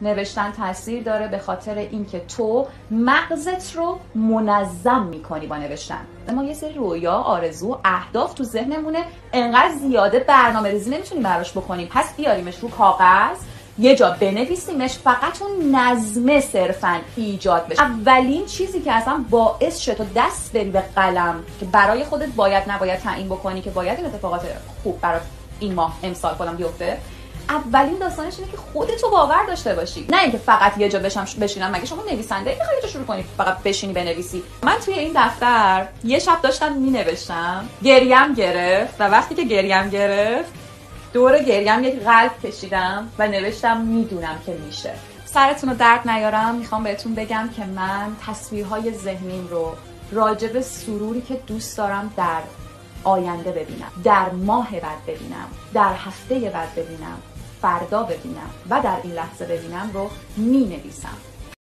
نوشتن تاثیر داره به خاطر اینکه تو مغزت رو منظم میکنی با نوشتن. ما یه سری رویا، آرزو، اهداف تو ذهنمونه، انقدر زیاده برنامه‌ریزی نمیتونیم براش بکنیم. پس بیاریمش رو کاغذ، یه جا بنویسیمش، فقط اون نظمه صرفاً ایجاد بشه. اولین چیزی که اصلا باعث شه تو دست بری به قلم که برای خودت باید نباید تعیین بکنی که باید این اتفاقات خوب برای این ماه امسال خودم بیفته، اولین داستانش اینه که خودتو باور داشته باشی، نه اینکه فقط یه جا بشینم. مگه شما نویسنده میخوای یه جا شروع کنی فقط بشینی بنویسی؟ من توی این دفتر یه شب داشتم مینوشتم، گریم گرفت و وقتی که گریم گرفت دور گریم یک قلب کشیدم و نوشتم میدونم که میشه. سرتون رو درد نیارم، میخوام بهتون بگم که من تصویرهای ذهنیم رو راجع به سروری که دوست دارم در آینده ببینم، در ماه بعد ببینم، در هفته بعد ببینم، فردا ببینم و در این لحظه ببینم رو می نویسم.